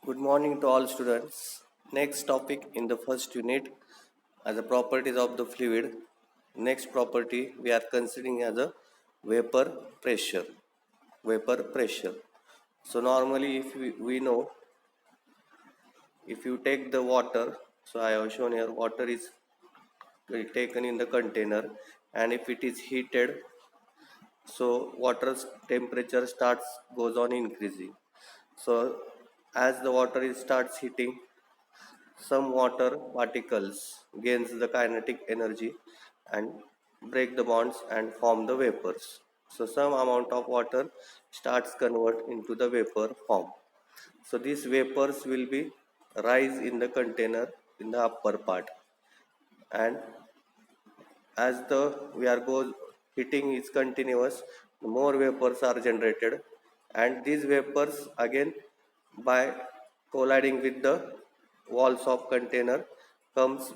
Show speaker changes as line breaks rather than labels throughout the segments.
Good morning to all students. Next topic in the first unit as the properties of the fluid. Next property we are considering as a vapor pressure. Vapor pressure. So normally if we know if you take the water, so I have shown here water is taken in the container, and if it is heated, so water's temperature starts goes on increasing. So as the water is starts heating, some water particles gains the kinetic energy and break the bonds and form the vapors. So some amount of water starts convert into the vapor form. So these vapors will be rise in the container in the upper part, and as the we are go heating is continuous, more vapors are generated, and these vapors again by colliding with the walls of container comes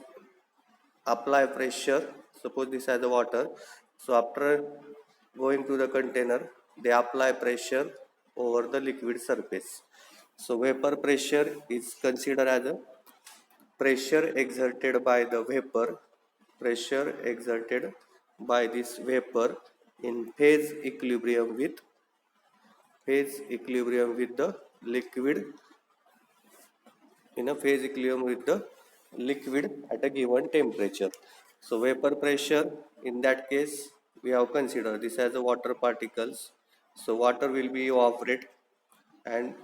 apply pressure. Suppose this has the water, so after going to the container they apply pressure over the liquid surface. So vapor pressure is considered as a pressure exerted by the vapor, pressure exerted by this vapor in phase equilibrium with the liquid, in a phase equilibrium with the liquid at a given temperature. So vapor pressure in that case we have considered this as a water particles. So water will be evaporate, and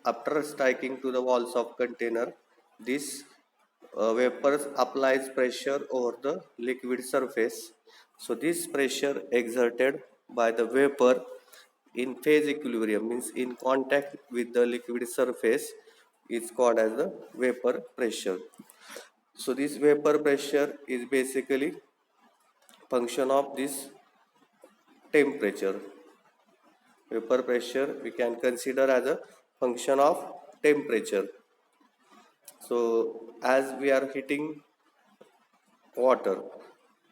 after striking to the walls of container, this vapors applies pressure over the liquid surface. So this pressure exerted by the vapor in phase equilibrium means in contact with the liquid surface is called as the vapor pressure. So this vapor pressure is basically function of this temperature. Vapor pressure we can consider as a function of temperature. So as we are heating water,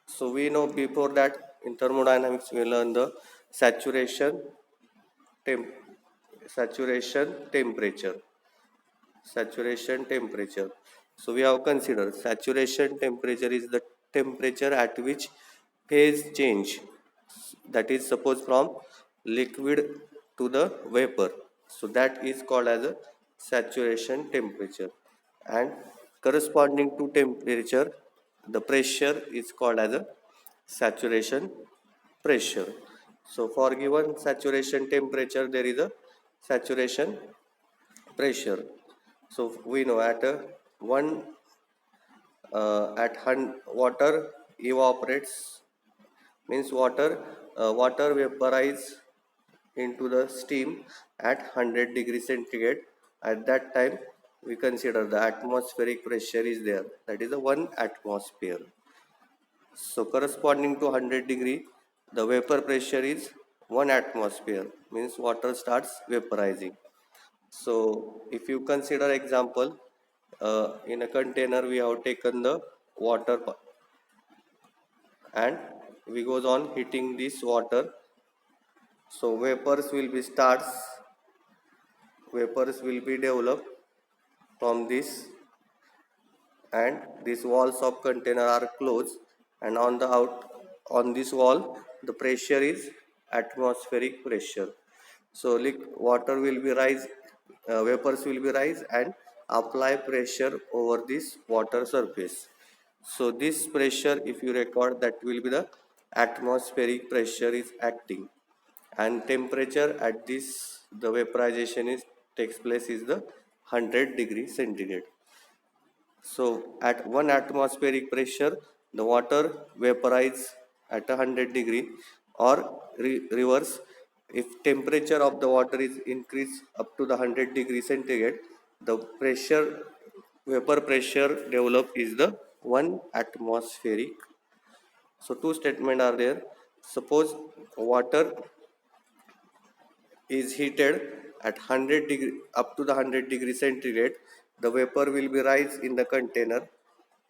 so we know before that in thermodynamics we learn the saturation temp saturation temperature. Saturation temperature. So we have considered saturation temperature is the temperature at which phase change, that is suppose from liquid to the vapor, so that is called as a saturation temperature, and corresponding to temperature the pressure is called as a saturation pressure. So for given saturation temperature there is a saturation pressure. So we know at a one water evaporates means water vaporize into the steam at 100 degree centigrade. At that time we consider the atmospheric pressure is there, that is the 1 atmosphere. So corresponding to 100 degree the vapor pressure is 1 atmosphere, means water starts vaporizing. So if you consider example, in a container we have taken the water and we goes on heating this water. So vapors will be developed from this, and these walls of container are closed, and on the out on this wall the pressure is atmospheric pressure. So water will be rise, vapors will be rise and apply pressure over this water surface. So this pressure if you record that will be the atmospheric pressure is acting, and temperature at this the vaporization is takes place is the 100 degree centigrade. So at 1 atmospheric pressure, the water vaporizes at 100 degree, or reverse. If temperature of the water is increased up to the 100 degree centigrade, the vapor pressure developed is the 1 atmospheric. So two statements are there. Suppose water is heated at 100 degree up to the 100 degree centigrade, the vapor will be rise in the container.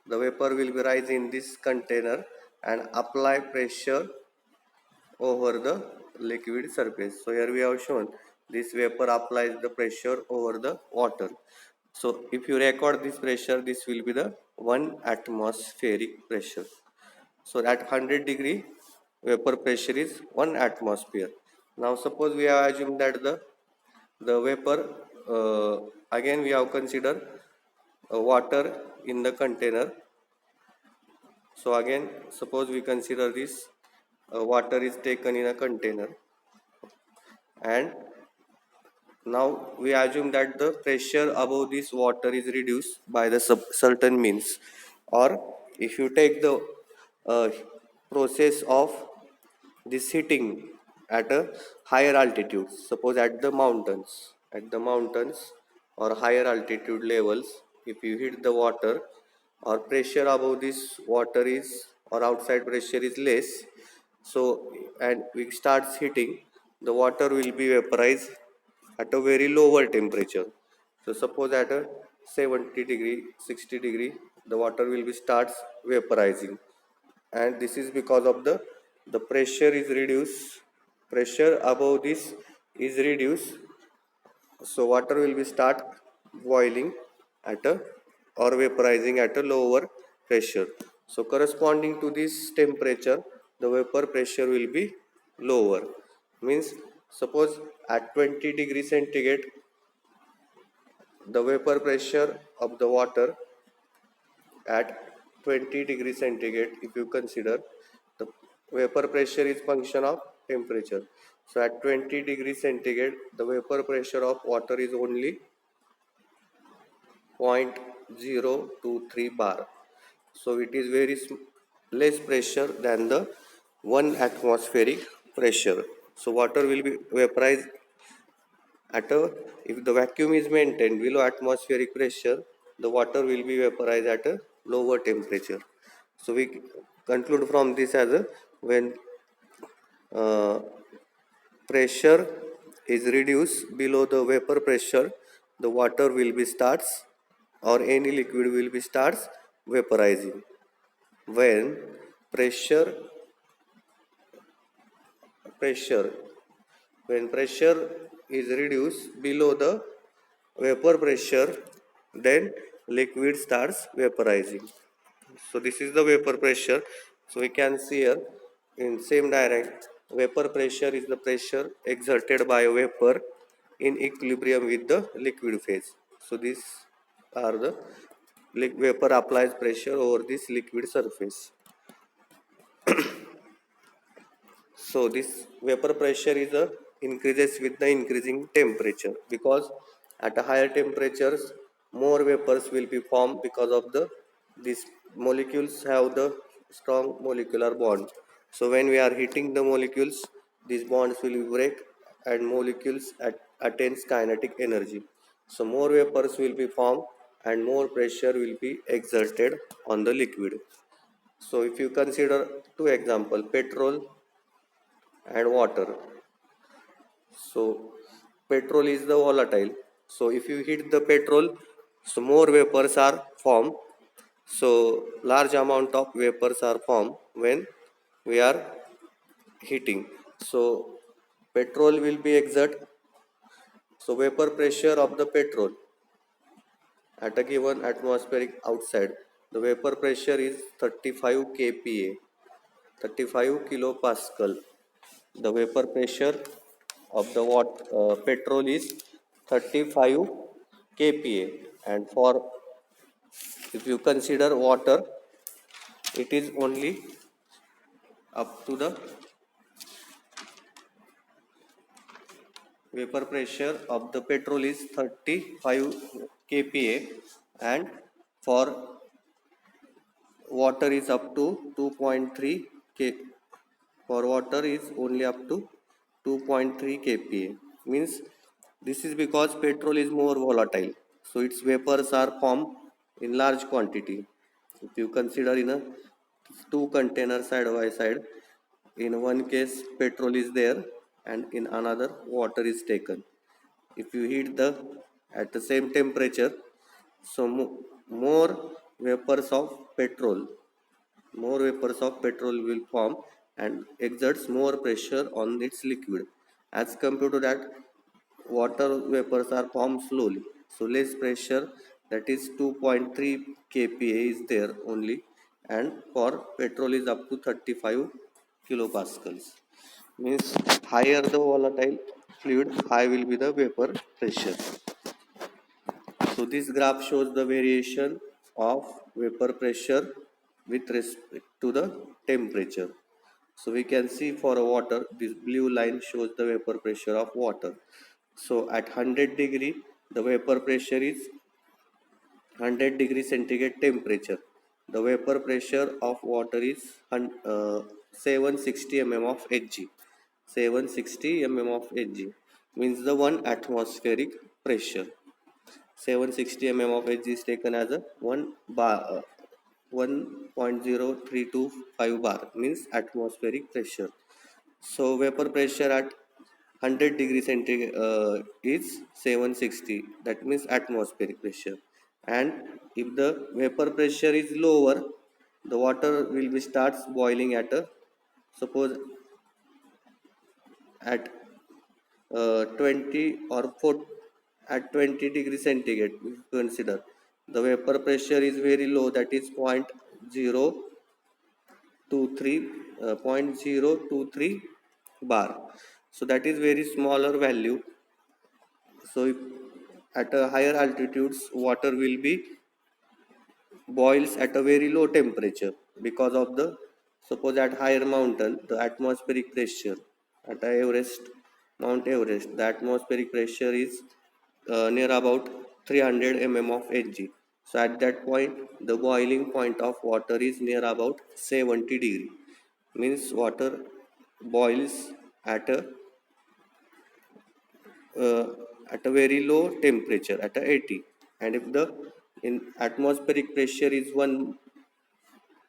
The vapor will be rise in this container and apply pressure over the liquid surface. So here we have shown this vapor applies the pressure over the water. So if you record this pressure, this will be the 1 atmospheric pressure. So at 100 degree, vapor pressure is 1 atmosphere. Now suppose we have assumed that the vapor, again we have considered water in the container. So again, suppose we consider this water is taken in a container, and now we assume that the pressure above this water is reduced by the certain means. Or if you take the uh, process of this heating at a higher altitude, suppose at the mountains or higher altitude levels, if you heat the water, or pressure above this water is, or outside pressure is less, so and we starts heating, the water will be vaporized at a very lower temperature. So suppose at a 70 degree, 60 degree, the water will be starts vaporizing, and this is because of the pressure is reduced, pressure above this is reduced, so water will be start boiling at a, or vaporizing at a lower pressure. So corresponding to this temperature, the vapor pressure will be lower. Means suppose at 20 degree centigrade, the vapor pressure of the water at 20 degree centigrade, if you consider, the vapor pressure is function of temperature. So at 20 degree centigrade, the vapor pressure of water is only 0.023 bar. So it is very less pressure than the 1 atmospheric pressure. So water will be vaporized at a, if the vacuum is maintained below atmospheric pressure, the water will be vaporized at a lower temperature. So we conclude from this as a, when uh, pressure is reduced below the vapor pressure, the water will be starts, or any liquid will be starts vaporizing. When pressure pressure when pressure is reduced below the vapor pressure, then liquid starts vaporizing. So this is the vapor pressure. So we can see here in same diagram, vapor pressure is the pressure exerted by a vapor in equilibrium with the liquid phase. So these are the vapor applies pressure over this liquid surface. So this vapor pressure is a increases with the increasing temperature, because at a higher temperatures more vapors will be formed, because of the these molecules have the strong molecular bond. So when we are heating the molecules, these bonds will break and molecules attains kinetic energy. So more vapors will be formed and more pressure will be exerted on the liquid. So if you consider two example, petrol and water. So petrol is the volatile. So if you heat the petrol, so more vapors are formed. So large amount of vapors are formed when we are heating. So petrol will be exert. So vapor pressure of the petrol at a given atmospheric outside, the vapor pressure is 35 kPa, 35 kilopascal. The vapor pressure of the petrol is 35 kPa, and for, if you consider water, it is only up to the vapor pressure of the petrol is 35 kPa, and for water is up to 2.3 k. For water is only up to 2.3 kPa. Means this is because petrol is more volatile, so its vapors are formed in large quantity. If you consider in a two containers side by side, in one case petrol is there and in another water is taken. If you heat the at the same temperature, so more vapors of petrol more vapors of petrol will form and exerts more pressure on its liquid, as compared to that water vapors are formed slowly. So less pressure, that is 2.3 kPa is there only, and for petrol is up to 35 kilopascals. Means higher the volatile fluid, high will be the vapor pressure. So this graph shows the variation of vapor pressure with respect to the temperature. So we can see for a water, this blue line shows the vapor pressure of water. So at 100 degree, the vapor pressure is 100 degree centigrade temperature. The vapor pressure of water is 760 mm of Hg. 760 mm of Hg means the 1 atmospheric pressure. 760 mm of Hg is taken as a 1 bar, 1.0325 bar means atmospheric pressure. So vapor pressure at 100 degree centigrade is 760, that means atmospheric pressure. And if the vapor pressure is lower, the water will be starts boiling at a, suppose at 20 or 4, at 20 degree centigrade. If you consider the vapor pressure is very low, that is 0.023 bar. So that is very smaller value. So if at a higher altitudes, water will be boils at a very low temperature because of the, suppose at higher mountain, the atmospheric pressure at Everest, Mount Everest, the atmospheric pressure is near about 300 mm of Hg. So at that point, the boiling point of water is near about 70 degree. Means water boils at a uh, at a very low temperature at a 80, and if the in atmospheric pressure is 1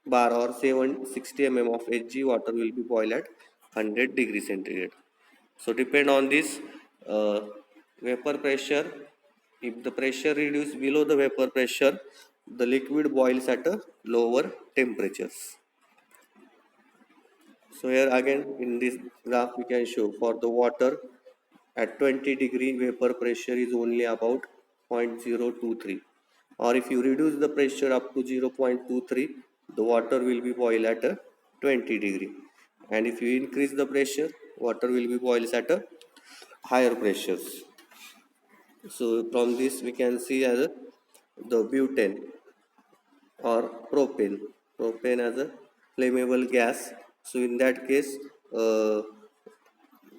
bar or 760 mm of Hg, water will be boiled at 100 degree centigrade. So depend on this uh, vapor pressure. If the pressure reduces below the vapor pressure, the liquid boils at a lower temperatures. So here again in this graph we can show for the water at 20 degree vapor pressure is only about 0.023, or if you reduce the pressure up to 0.23, the water will be boiled at a 20 degree, and if you increase the pressure, water will be boiled at a higher pressures. So from this we can see as the butane or propane as a flammable gas. So in that case,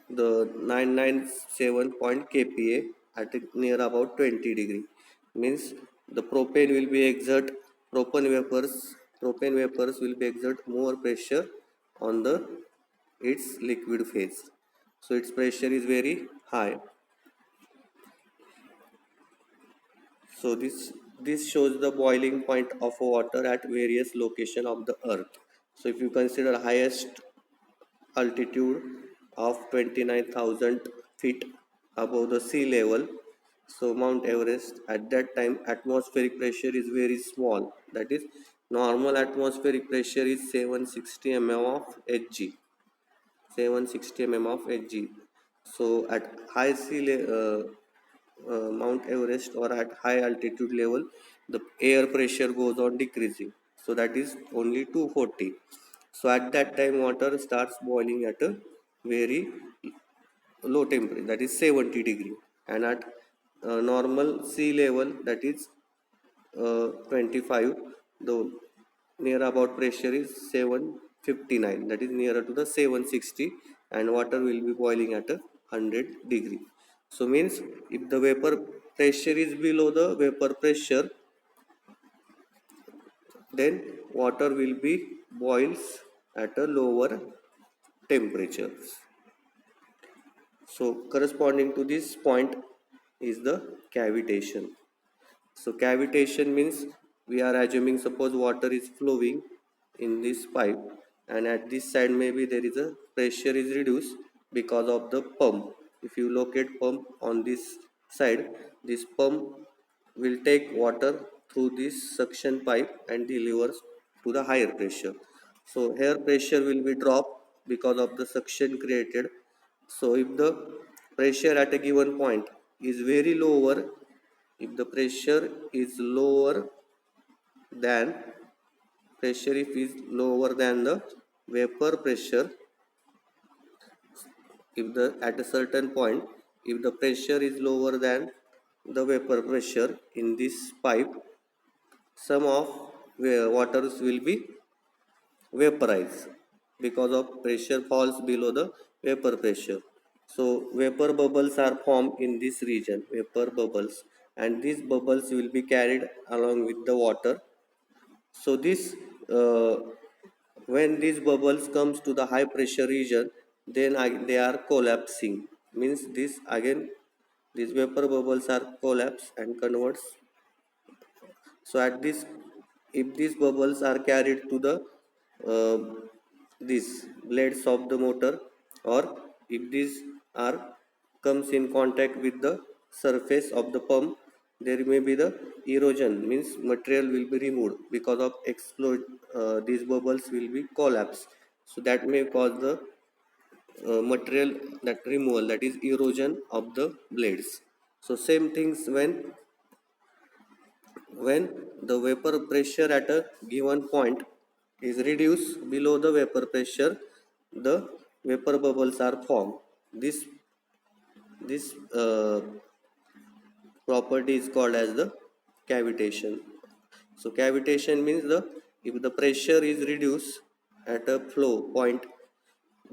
the 997 point kPa at near about 20 degree means the propane vapors will be exert more pressure on the its liquid phase. So its pressure is very high. So this shows the boiling point of water at various location of the earth. So if you consider highest altitude of 29,000 feet above the sea level, so Mount Everest, at that time atmospheric pressure is very small, that is normal atmospheric pressure is 760 mm of Hg. 760 mm of Hg. So at high Mount Everest or at high altitude level, the air pressure goes on decreasing. So that is only 240. So at that time, water starts boiling at a very low temperature, that is 70 degree, and at normal sea level, that is 25, the near about pressure is 759, that is nearer to the 760, and water will be boiling at a 100 degree. So means if the vapor pressure is below the vapor pressure, then water will be boils at a lower temperature. So corresponding to this point is the cavitation. So cavitation means we are assuming, suppose water is flowing in this pipe, and at this side maybe there is a pressure is reduced because of the pump. If you locate pump on this side, this pump will take water through this suction pipe and delivers to the higher pressure. So here pressure will be dropped because of the suction created. So if the pressure at a given point is very lower, if the pressure is lower than if is lower than the vapor pressure, if the at a certain point, if the pressure is lower than the vapor pressure in this pipe, some of waters will be vaporized because of pressure falls below the vapor pressure. So vapor bubbles are formed in this region, vapor bubbles, and these bubbles will be carried along with the water. So this when these bubbles comes to the high pressure region, then they are collapsing, means this again these vapor bubbles are collapse and converts. So at this, if these bubbles are carried to the uh, these blades of the motor, or if these are comes in contact with the surface of the pump, there may be the erosion, means material will be removed because of explode. These bubbles will be collapse, so that may cause the material that removal, that is erosion of the blades. So same things when the vapor pressure at a given point is reduced below the vapor pressure, the vapor bubbles are formed. This property is called as the cavitation. So cavitation means the if the pressure is reduced at a flow point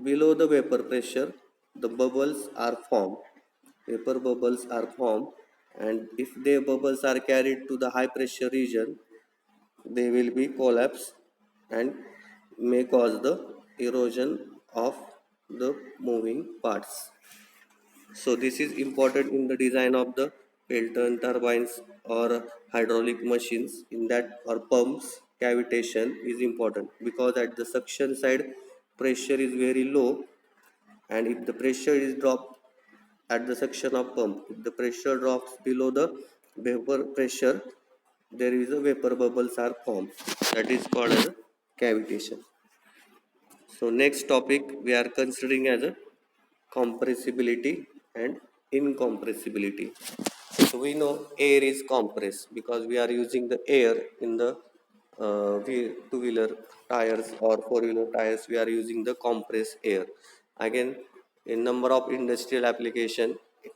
below the vapor pressure, the bubbles are formed. Vapor bubbles are formed, and if the bubbles are carried to the high pressure region, they will be collapsed and may cause the erosion of the moving parts. So this is important in the design of the Pelton turbines or hydraulic machines, in that or pumps. Cavitation is important because at the suction side pressure is very low, and if the pressure is dropped at the suction of pump, if the pressure drops below the vapor pressure, there is a vapor bubbles are formed, that is called as a cavitation. So next topic we are considering as a compressibility and incompressibility. So we know air is compressed because we are using the air in the two-wheeler tires or four-wheeler tires. We are using the compressed air. Again, in number of industrial application,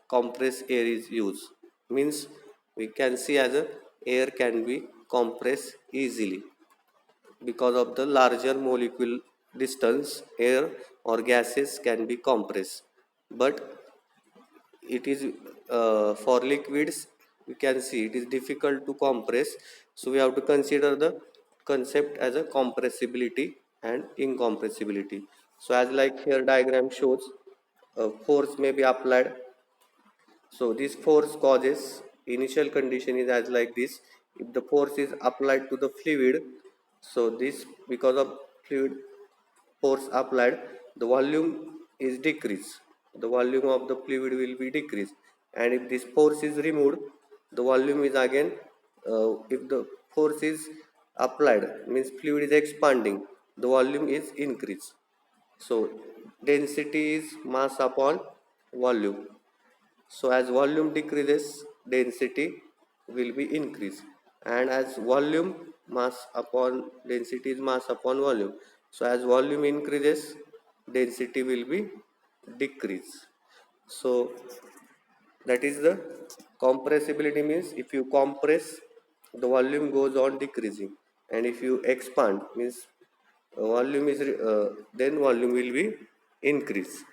compressed air is used. Means we can see as a air can be compressed easily because of the larger molecule distance. Air or gases can be compressed, but it is for liquids we can see it is difficult to compress. So we have to consider the concept as a compressibility and incompressibility. So as like here diagram shows, force may be applied. So this force causes, initial condition is as like this: if the force is applied to the fluid, so this because of fluid force applied, the volume is decreased, the volume of the fluid will be decreased. And if this force is removed, the volume is again, if the force is applied, means fluid is expanding, the volume is increased. So density is mass upon volume. So as volume decreases, density will be increased, and as volume, mass upon density is mass upon volume. So as volume increases, density will be decreased. So that is the compressibility, means if you compress, the volume goes on decreasing, and if you expand, means volume is then volume will be increased.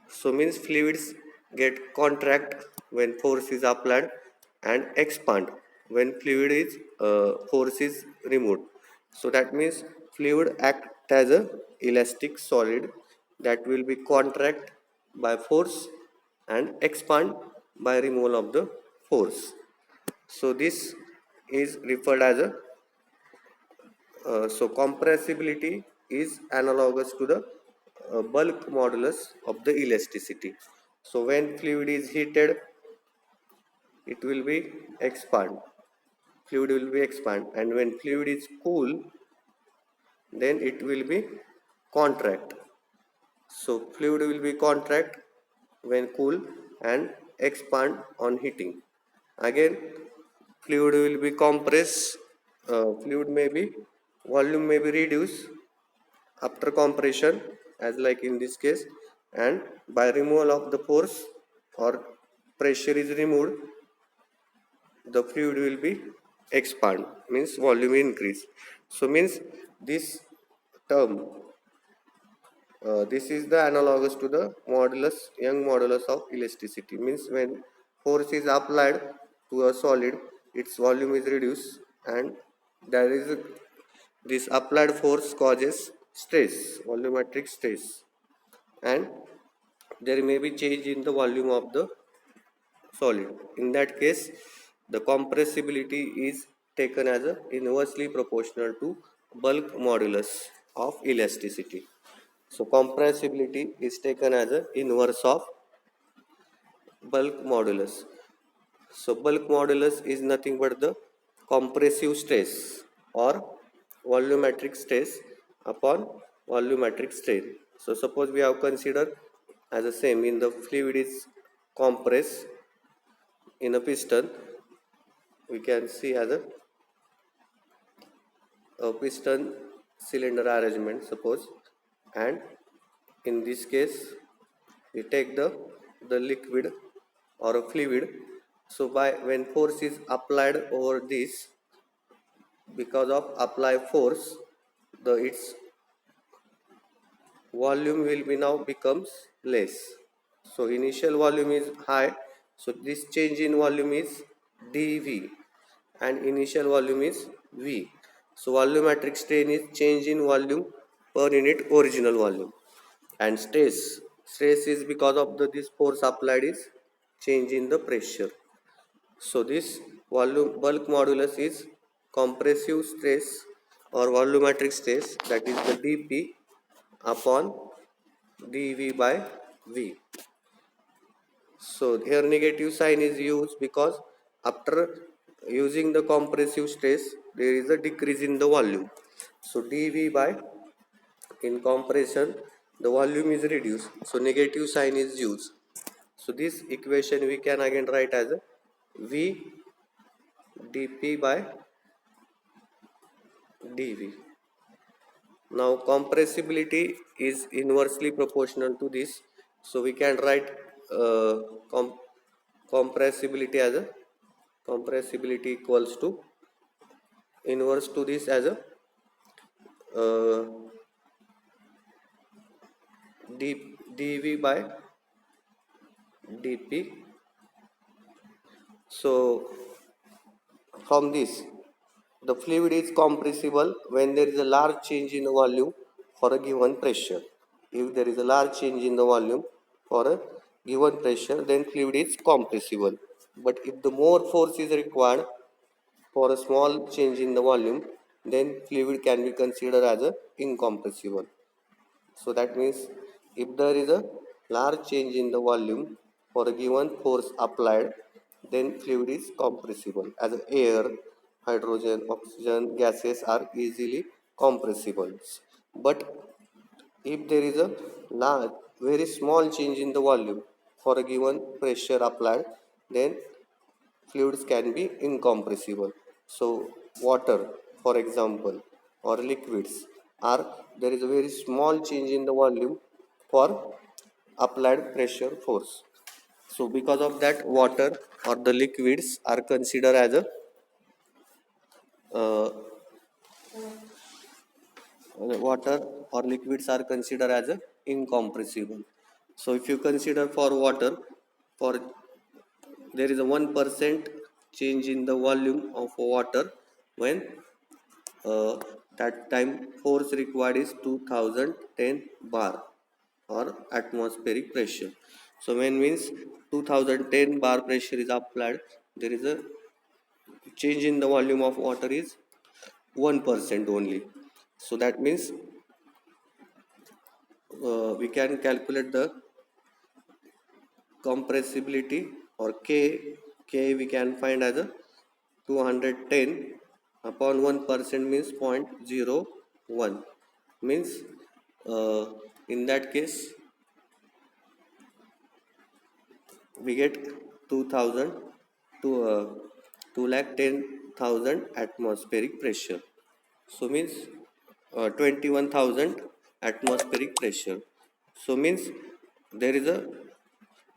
So means fluids get contract when force is applied and expand when fluid is force is removed. So that means fluid act as a elastic solid that will be contract by force and expand by removal of the force. So this is referred as a so compressibility is analogous to the bulk modulus of the elasticity. So when fluid is heated, it will be expand. Fluid will be expand, and when fluid is cool, then it will be contract. So fluid will be contract when cool and expand on heating. Again, fluid will be compressed, fluid may be, volume may be reduced after compression, as like in this case, and by removal of the force or pressure is removed, the fluid will be expand, means volume increase. So means this term, this is the analogous to the modulus, Young modulus of elasticity, means when force is applied to a solid, its volume is reduced, and there is this applied force causes stress, volumetric stress, and there may be change in the volume of the solid. In that case, the compressibility is taken as a inversely proportional to bulk modulus of elasticity. So compressibility is taken as a inverse of bulk modulus. So bulk modulus is nothing but the compressive stress or volumetric stress upon volumetric strain. So suppose we have considered as the same, in the fluid is compressed in a piston, we can see as a piston cylinder arrangement suppose, and in this case we take the liquid or a fluid. So by when force is applied over this, because of apply force, the its volume will be now becomes less. So initial volume is high, so this change in volume is dV, and initial volume is V. So volumetric strain is change in volume per unit original volume, and stress is because of this force applied is change in the pressure. So this volume bulk modulus is compressive stress or volumetric stress, that is the dP upon dV by V. So here negative sign is used because after using the compressive stress there is a decrease in the volume. So dV by, in compression the volume is reduced, so negative sign is used. So this equation we can again write as a V dP by dV. Now compressibility is inversely proportional to this, so we can write uh, com- compressibility as a, compressibility equals to inverse to this as a uh, dV by dP. So from this, the fluid is compressible when there is a large change in the volume for a given pressure. If there is a large change in the volume for a given pressure, then fluid is compressible. But if the more force is required for a small change in the volume, then fluid can be considered as a incompressible. So that means if there is a large change in the volume for a given force applied, then fluid is compressible. As air, hydrogen, oxygen gases are easily compressible. But if there is a large, very small change in the volume for a given pressure applied, then fluids can be incompressible. So water, for example, or liquids are, there is a very small change in the volume for applied pressure force. So because of that, water or the liquids are considered as a uh, water or liquids are considered as a incompressible. So if you consider for water, for there is a 1% change in the volume of water, when uh, that time force required is 2010 bar or atmospheric pressure. So when means 2010 bar pressure is applied, there is a change in the volume of water is 1% only. So that means we can calculate the compressibility, or K we can find as a 210 upon 1% means 0.01, means uh, in that case we get 2000 to 2,10,000 atmospheric pressure. So means 21,000 atmospheric pressure. So means there is a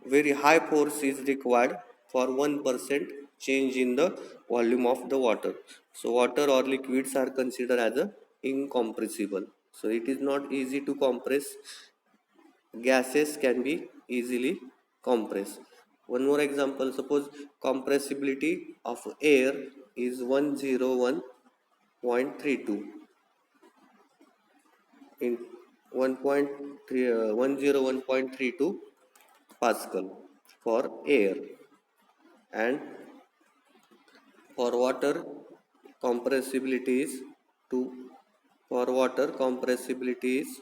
very high force is required for 1% change in the volume of the water. So water or liquids are considered as a incompressible. So it is not easy to compress. Gases can be easily compressed. One more example, suppose compressibility of air is 101.32 in 101.32 Pascal for air, and for water compressibility is 2 for water compressibility is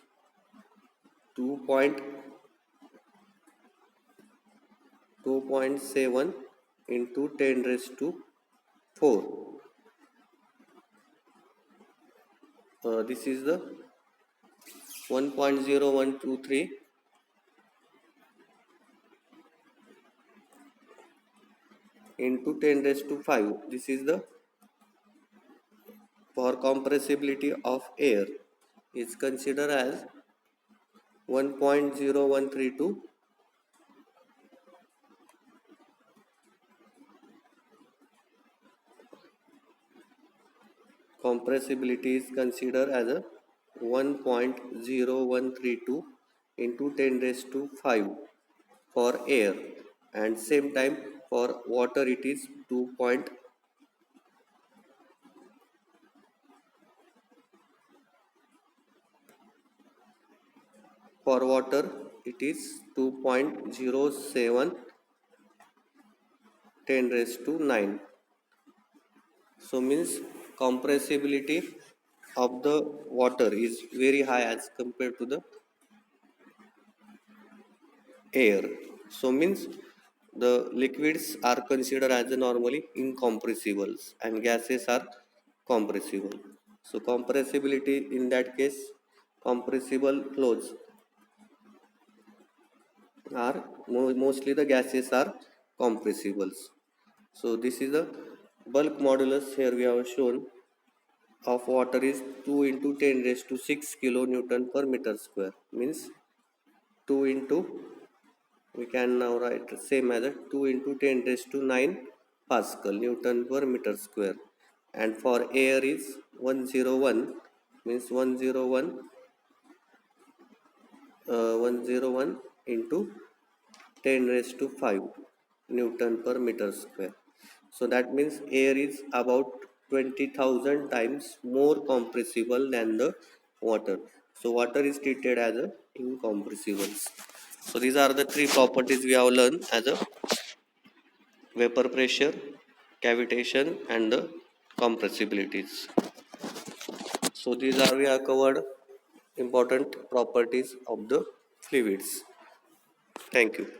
2.7 into 10 raised to 4. This is the 1.0123 into 10 raised to 5. This is the for compressibility of air is considered as 1.0132 compressibility is considered as a 1.0132 into 10 raised to 5 for air, and same time for water it is 2. For water it is 2.07 10 raised to 9. So means compressibility of the water is very high as compared to the air. So means the liquids are considered as normally incompressibles and gases are compressible. So compressibility in that case, compressible fluids are mostly the gases are compressibles. So this is the bulk modulus. Here we have shown of water is 2 into 10 raised to 6 kilonewton per meter square, means 2 into, we can now write same as a 2 into 10 raised to 9 Pascal Newton per meter square, and for air is 101, means 101 into 10 raised to 5 Newton per meter square. So that means air is about 20,000 times more compressible than the water. So water is treated as a incompressible. So these are the three properties we have learned as a vapor pressure, cavitation, and the compressibilities. So these are we have covered important properties of the fluids. Thank you.